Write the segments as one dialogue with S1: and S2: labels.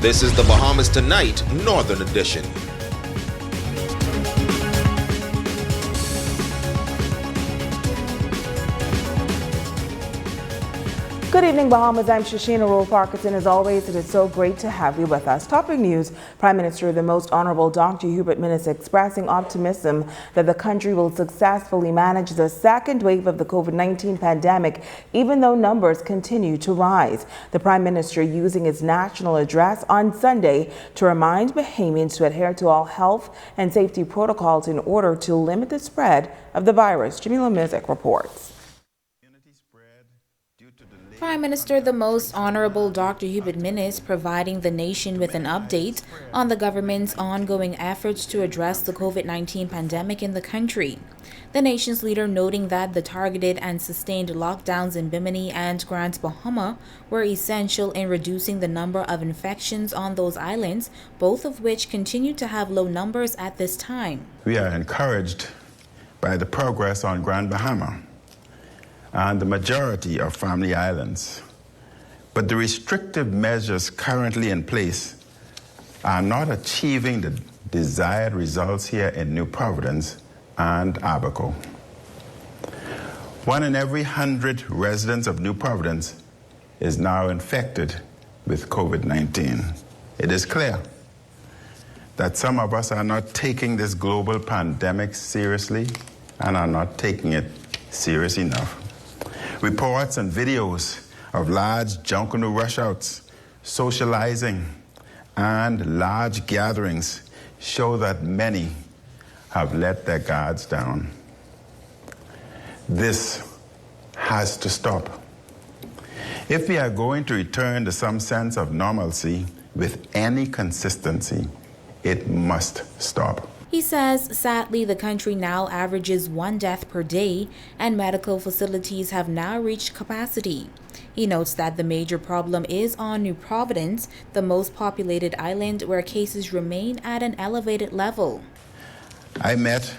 S1: This is the Bahamas Tonight, Northern Edition.
S2: Good evening, Bahamas. I'm Shashina Rowe-Parkinson. As always, it is so great to have you with us. Topping news, Prime Minister the Most Honorable Dr. Hubert Minnis expressing optimism that the country will successfully manage the second wave of the COVID-19 pandemic, even though numbers continue to rise. The Prime Minister using his national address on Sunday to remind Bahamians to adhere to all health and safety protocols in order to limit the spread of the virus. Jamila Mizik reports.
S3: Prime Minister the Most Honorable Dr. Hubert Minnis providing the nation with an update on the government's ongoing efforts to address the COVID-19 pandemic in the country. The nation's leader noting that the targeted and sustained lockdowns in Bimini and Grand Bahama were essential in reducing the number of infections on those islands, both of which continue to have low numbers at this time.
S4: We are encouraged by the progress on Grand Bahama and the majority of Family Islands. But the restrictive measures currently in place are not achieving the desired results here in New Providence and Abaco. 1 in every 100 residents of New Providence is now infected with COVID-19. It is clear that some of us are not taking this global pandemic seriously and are not taking it serious enough. Reports and videos of large Junkanoo rush-outs, socializing, and large gatherings show that many have let their guards down. This has to stop. If we are going to return to some sense of normalcy with any consistency, it must stop.
S3: He says, sadly, the country now averages 1 death per day and medical facilities have now reached capacity. He notes that the major problem is on New Providence, the most populated island where cases remain at an elevated level.
S4: I met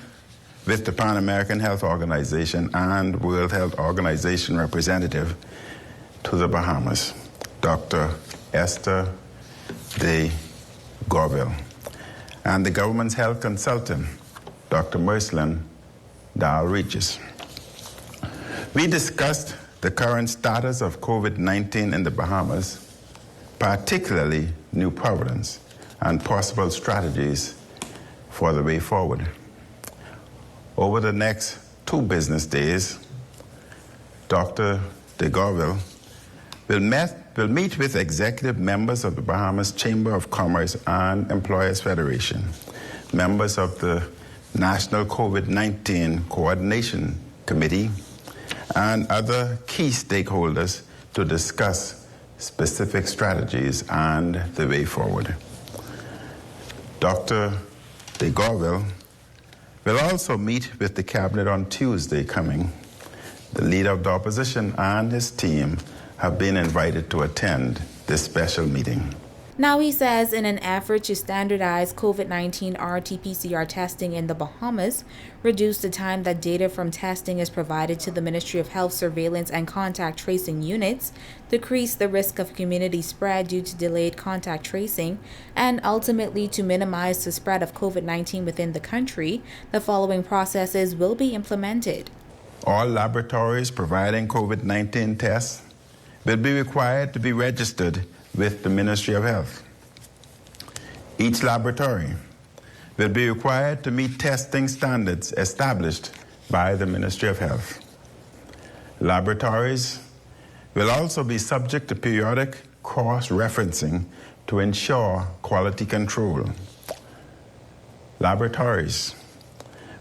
S4: with the Pan American Health Organization and World Health Organization representative to the Bahamas, Dr. Esther de Gorville, and the government's health consultant, Dr. Merslin Dahl Regis. We discussed the current status of COVID-19 in the Bahamas, particularly New Providence, and possible strategies for the way forward. Over the next 2 business days, Dr. de Gorville will meet with executive members of the Bahamas Chamber of Commerce and Employers Federation, members of the National COVID-19 Coordination Committee, and other key stakeholders to discuss specific strategies and the way forward. Dr. de Gorville will also meet with the cabinet on Tuesday coming. The leader of the opposition and his team have been invited to attend this special meeting.
S3: Now he says in an effort to standardize COVID-19 RT-PCR testing in the Bahamas, reduce the time that data from testing is provided to the Ministry of Health Surveillance and Contact Tracing units, decrease the risk of community spread due to delayed contact tracing, and ultimately to minimize the spread of COVID-19 within the country, the following processes will be implemented.
S4: All laboratories providing COVID-19 tests will be required to be registered with the Ministry of Health. Each laboratory will be required to meet testing standards established by the Ministry of Health. Laboratories will also be subject to periodic cross-referencing to ensure quality control. Laboratories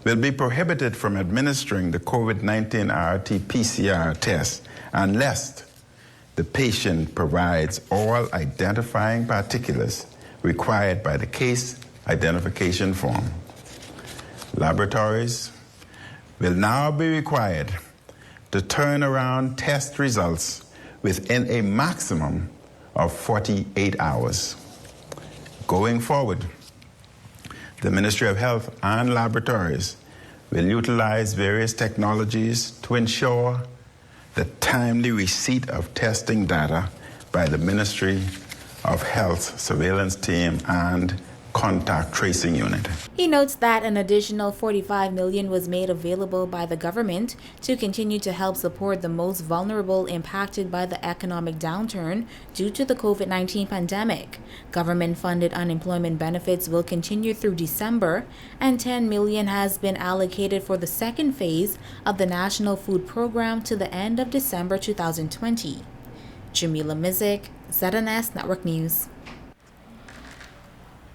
S4: will be prohibited from administering the COVID-19 RT-PCR test unless the patient provides all identifying particulars required by the case identification form. Laboratories will now be required to turn around test results within a maximum of 48 hours. Going forward, the Ministry of Health and laboratories will utilize various technologies to ensure the timely receipt of testing data by the Ministry of health surveillance team and contact tracing unit.
S3: He notes that an additional $45 million was made available by the government to continue to help support the most vulnerable impacted by the economic downturn due to the COVID-19 pandemic. Government-funded unemployment benefits will continue through December, and $10 million has been allocated for the second phase of the National Food Program to the end of December 2020. Jamila Mizik, ZNS Network News.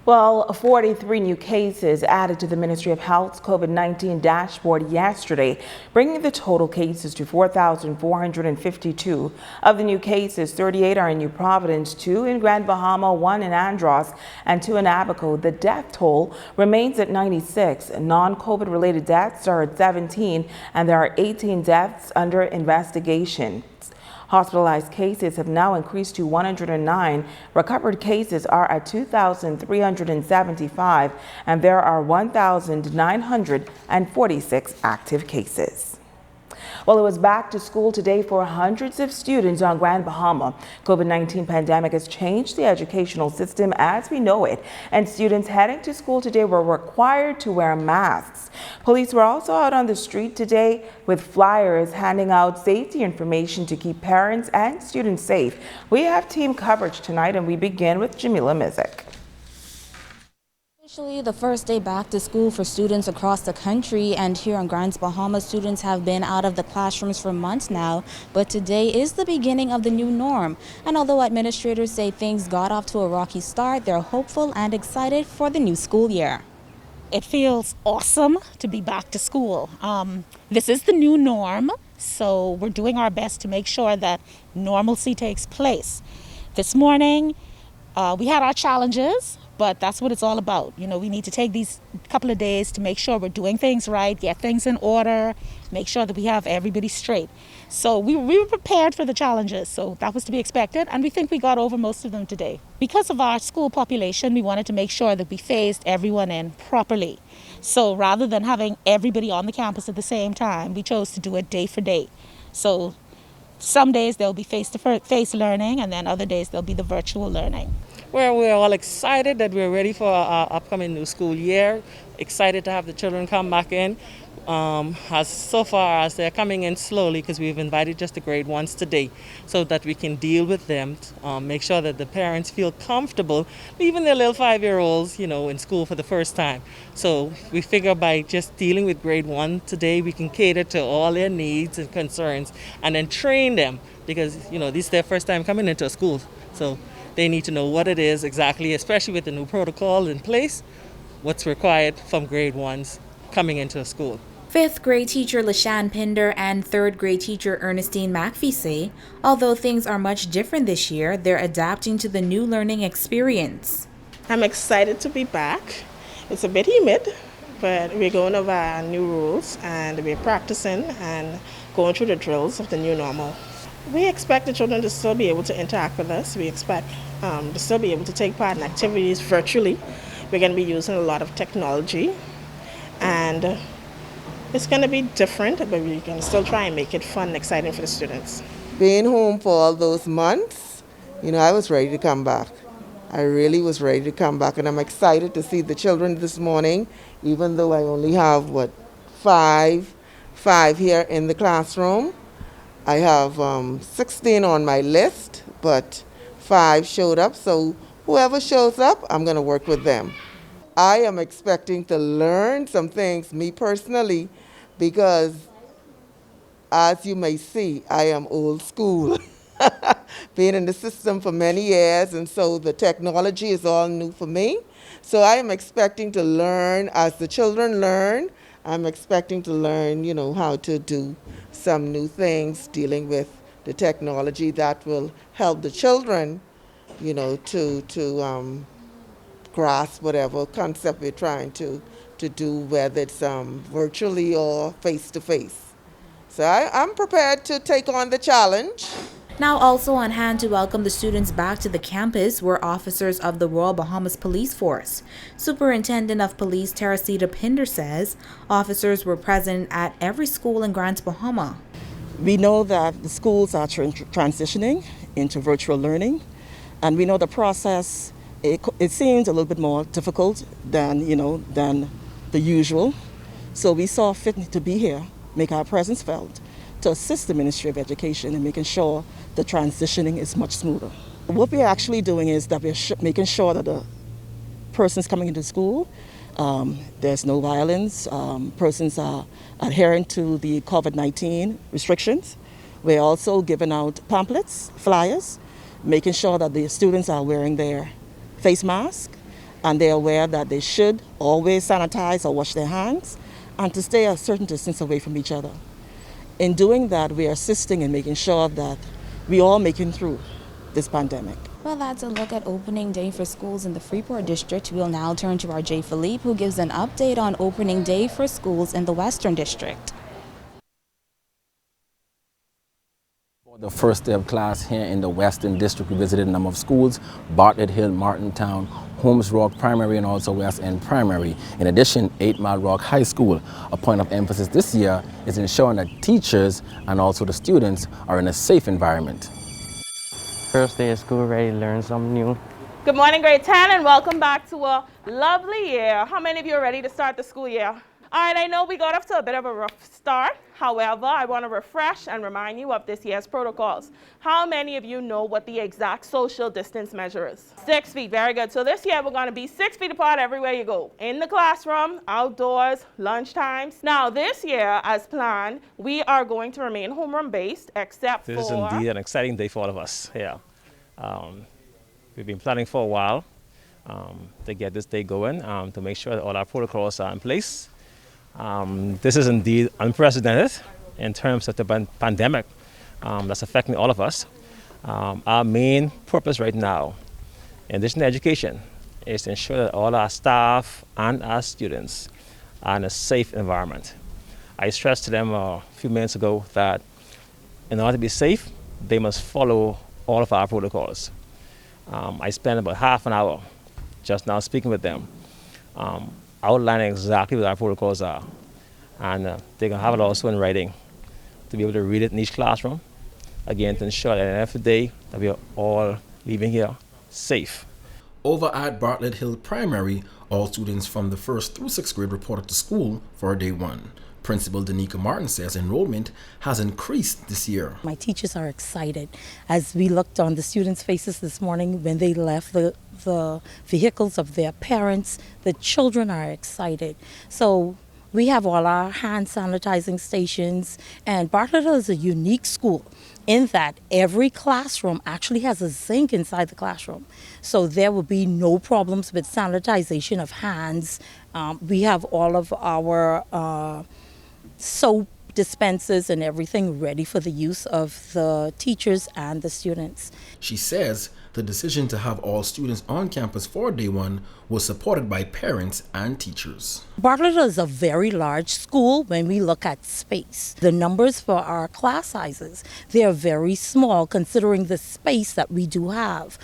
S2: Well, 43 new cases added to the Ministry of Health's COVID-19 dashboard yesterday, bringing the total cases to 4,452. Of the new cases, 38 are in New Providence, 2 in Grand Bahama, 1 in Andros, and 2 in Abaco. The death toll remains at 96. Non-COVID related deaths are at 17, and there are 18 deaths under investigation. Hospitalized cases have now increased to 109. Recovered cases are at 2,375, and there are 1,946 active cases. Well, it was back to school today for hundreds of students on Grand Bahama. COVID-19 pandemic has changed the educational system as we know it, and students heading to school today were required to wear masks. Police were also out on the street today with flyers handing out safety information to keep parents and students safe. We have team coverage tonight, and we begin with Jamila Mizik.
S3: Officially the first day back to school for students across the country, and here on Grand Bahama, students have been out of the classrooms for months now, but today is the beginning of the new norm. And although administrators say things got off to a rocky start, they're hopeful and excited for the new school year.
S5: It feels awesome to be back to school. This is the new norm, so we're doing our best to make sure that normalcy takes place. This morning, we had our challenges, but that's what it's all about. You know, we need to take these couple of days to make sure we're doing things right, get things in order, make sure that we have everybody straight. So we were prepared for the challenges, so that was to be expected, and we think we got over most of them today. Because of our school population, we wanted to make sure that we phased everyone in properly. So rather than having everybody on the campus at the same time, we chose to do it day for day. So some days there'll be face-to-face learning, and then other days there'll be the virtual learning.
S6: Well, we're all excited that we're ready for our upcoming new school year. Excited to have the children come back in. As so far as they're coming in slowly, because we've invited just the grade ones today, so that we can deal with them, make sure that the parents feel comfortable leaving their little 5-year-olds, in school for the first time. So we figure by just dealing with grade 1 today, we can cater to all their needs and concerns, and then train them, because this is their first time coming into a school. So they need to know what it is exactly, especially with the new protocol in place, what's required from grade 1s coming into a school.
S3: 5th grade teacher LaShann Pinder and 3rd grade teacher Ernestine McPhee say, although things are much different this year, they're adapting to the new learning experience.
S7: I'm excited to be back. It's a bit humid, but we're going over our new rules and we're practicing and going through the drills of the new normal. We expect the children to still be able to interact with us. We expect to still be able to take part in activities virtually. We're going to be using a lot of technology, and it's going to be different, but we can still try and make it fun and exciting for the students.
S8: Being home for all those months, I was ready to come back. I really was ready to come back, and I'm excited to see the children this morning, even though I only have, five here in the classroom. I have 16 on my list, but 5 showed up, so whoever shows up, I'm going to work with them. I am expecting to learn some things, me personally, because as you may see, I am old school. Being in the system for many years, and so the technology is all new for me. So I am expecting to learn as the children learn. I'm expecting to learn, how to do some new things dealing with the technology that will help the children, to grasp whatever concept we're trying to do, whether it's virtually or face-to-face. So I'm prepared to take on the challenge.
S3: Now also on hand to welcome the students back to the campus were officers of the Royal Bahamas Police Force. Superintendent of Police Teresita Pinder says officers were present at every school in Grand Bahama.
S9: We know that the schools are transitioning into virtual learning, And we know the process, it seems a little bit more difficult than the usual. So we saw fit to be here, make our presence felt, to assist the Ministry of Education in making sure the transitioning is much smoother. What we're actually doing is that we're making sure that the persons coming into school, there's no violence, persons are adhering to the COVID-19 restrictions. We're also giving out pamphlets, flyers, making sure that the students are wearing their face mask and they're aware that they should always sanitize or wash their hands and to stay a certain distance away from each other. In doing that, we are assisting in making sure that we all making through this pandemic.
S3: Well, that's a look at opening day for schools in the Freeport district. We'll now turn to our Jay Philippe, who gives an update on opening day for schools in the Western district.
S10: For the first day of class here in the Western district, we visited a number of schools: Bartlett Hill, Martintown, Holmes Rock Primary, and also West End Primary. In addition, 8 Mile Rock High School. A point of emphasis this year is ensuring that teachers and also the students are in a safe environment.
S11: First day of school, ready to learn something new.
S7: Good morning, grade 10, and welcome back to a lovely year. How many of you are ready to start the school year? All right, I know we got off to a bit of a rough start. However, I want to refresh and remind you of this year's protocols. How many of you know what the exact social distance measure is? 6 feet, very good. So this year we're going to be 6 feet apart everywhere you go. In the classroom, outdoors, lunch times. Now this year, as planned, we are going to remain homeroom based except for...
S12: This is indeed an exciting day for all of us here. We've been planning for a while to get this day going, to make sure that all our protocols are in place. This is indeed unprecedented in terms of the pandemic that's affecting all of us. Our main purpose right now, in addition to education, is to ensure that all our staff and our students are in a safe environment. I stressed to them a few minutes ago that in order to be safe, they must follow all of our protocols. I spent about half an hour just now speaking with them, outlining exactly what our protocols are. And they're going to have it also in writing to be able to read it in each classroom. Again, to ensure that at the end of the day that we are all leaving here safe.
S10: Over at Bartlett Hill Primary, all students from the 1st through 6th grade reported to school for day 1. Principal Danica Martin says enrollment has increased this year.
S5: My teachers are excited. As we looked on the students' faces this morning when they left the vehicles of their parents, the children are excited. So we have all our hand sanitizing stations, and Bartlett Hill is a unique school in that every classroom actually has a sink inside the classroom. So there will be no problems with sanitization of hands. We have all of our soap dispensers and everything ready for the use of the teachers and the students.
S10: She says the decision to have all students on campus for day 1 was supported by parents and teachers.
S5: Bartlett is a very large school when we look at space. The numbers for our class sizes, they are very small considering the space that we do have.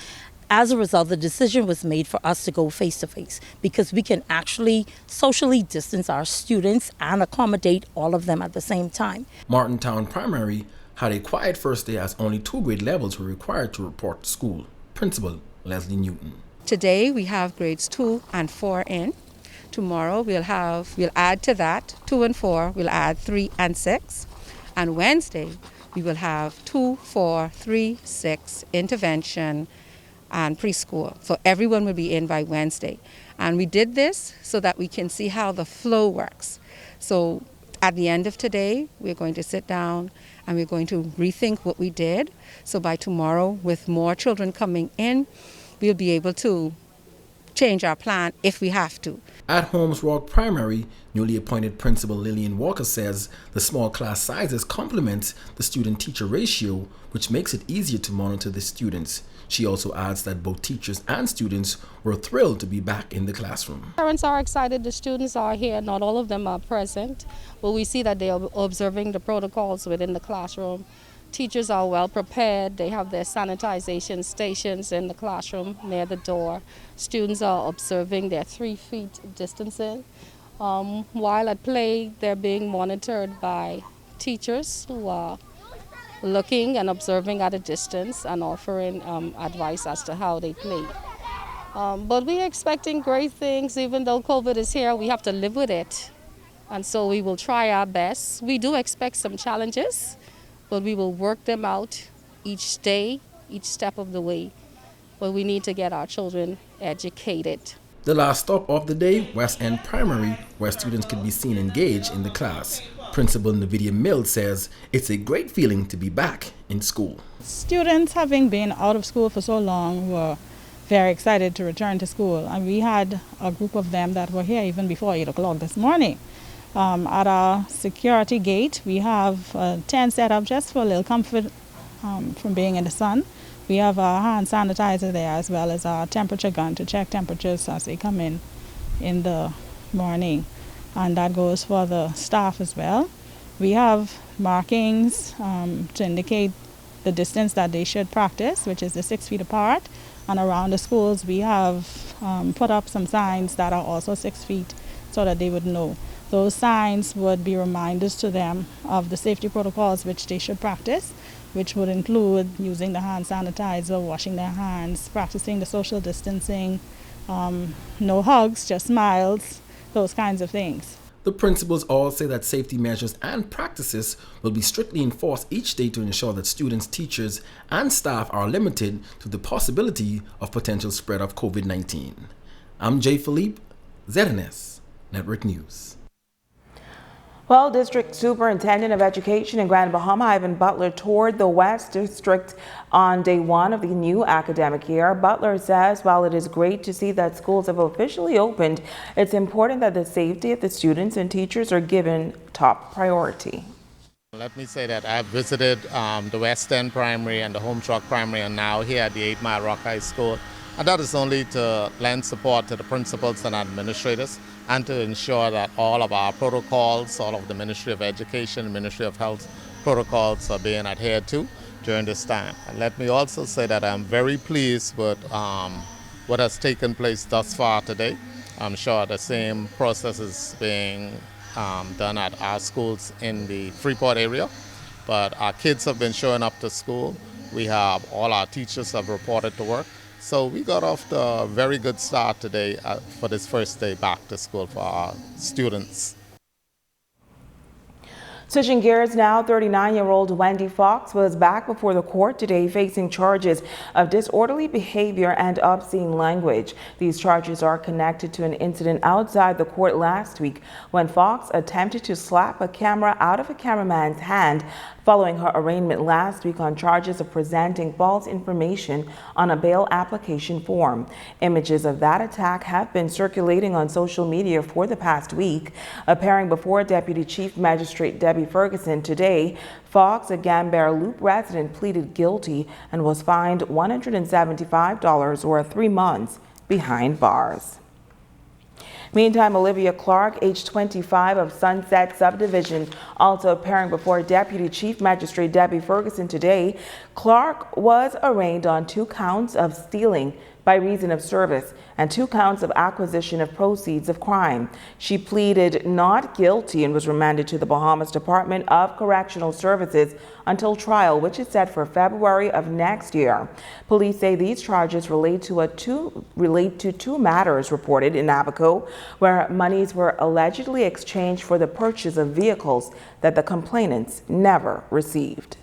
S5: As a result, the decision was made for us to go face-to-face because we can actually socially distance our students and accommodate all of them at the same time.
S10: Martintown Primary had a quiet first day as only 2 grade levels were required to report to school. Principal Leslie Newton.
S13: Today we have grades 2 and 4 in. Tomorrow we'll add to that 2 and 4, we'll add 3 and 6. And Wednesday we will have 2, 4, 3, 6 intervention and preschool. So everyone will be in by Wednesday. And we did this so that we can see how the flow works. So at the end of today, we're going to sit down and we're going to rethink what we did. So by tomorrow, with more children coming in, we'll be able to change our plan if we have to.
S10: At Holmes Rock Primary, newly appointed Principal Lillian Walker says the small class sizes complement the student-teacher ratio, which makes it easier to monitor the students. She also adds that both teachers and students were thrilled to be back in the classroom.
S14: Parents are excited, the students are here, not all of them are present, but we see that they are observing the protocols within the classroom. Teachers are well prepared, they have their sanitization stations in the classroom near the door. Students are observing their 3 feet distancing. While at play, they're being monitored by teachers who are looking and observing at a distance and offering advice as to how they play. But we're expecting great things. Even though COVID is here, we have to live with it. And so we will try our best. We do expect some challenges, but we will work them out each day, each step of the way. But we need to get our children educated.
S10: The last stop of the day, West End Primary, where students could be seen engaged in the class. Principal Navidia Mills says it's a great feeling to be back in school.
S15: Students, having been out of school for so long, were very excited to return to school. And we had a group of them that were here even before 8 o'clock this morning. At our security gate, we have a tent set up just for a little comfort from being in the sun. We have a hand sanitizer there as well as our temperature gun to check temperatures as they come in the morning. And that goes for the staff as well. We have markings to indicate the distance that they should practice, which is the 6 feet apart. And around the schools, we have put up some signs that are also 6 feet so that they would know. Those signs would be reminders to them of the safety protocols which they should practice, which would include using the hand sanitizer, washing their hands, practicing the social distancing, no hugs, just smiles, those kinds of things.
S10: The principals all say that safety measures and practices will be strictly enforced each day to ensure that students, teachers, and staff are limited to the possibility of potential spread of COVID-19. I'm Jay Philippe, ZNS Network News.
S2: Well, District Superintendent of Education in Grand Bahama, Ivan Butler, toured the West District on day one of the new academic year. Butler says while it is great to see that schools have officially opened, it's important that the safety of the students and teachers are given top priority.
S16: Let me say that I've visited the West End Primary and the Holmes Rock Primary, and now here at the 8 Mile Rock High School. And that is only to lend support to the principals and administrators and to ensure that all of our protocols, all of the Ministry of Education, Ministry of Health protocols are being adhered to during this time. And let me also say that I'm very pleased with what has taken place thus far today. I'm sure the same process is being done at our schools in the Freeport area, but our kids have been showing up to school. We have all our teachers have reported to work. So we got off to a very good start today for this first day back to school for our students.
S2: Switching gears now, 39-year-old Wendy Fox was back before the court today facing charges of disorderly behavior and obscene language. These charges are connected to an incident outside the court last week when Fox attempted to slap a camera out of a cameraman's hand following her arraignment last week on charges of presenting false information on a bail application form. Images of that attack have been circulating on social media for the past week. Appearing before Deputy Chief Magistrate Debbie Ferguson today, Fox, a Gambier Loop resident, pleaded guilty and was fined $175 or 3 months behind bars. Meantime, Olivia Clark, age 25, of Sunset Subdivision, also appearing before Deputy Chief Magistrate Debbie Ferguson today. Clark was arraigned on 2 counts of stealing by reason of service and 2 counts of acquisition of proceeds of crime. She pleaded not guilty and was remanded to the Bahamas Department of Correctional Services until trial, which is set for February of next year. Police say these charges relate to 2 matters reported in Abaco, where monies were allegedly exchanged for the purchase of vehicles that the complainants never received.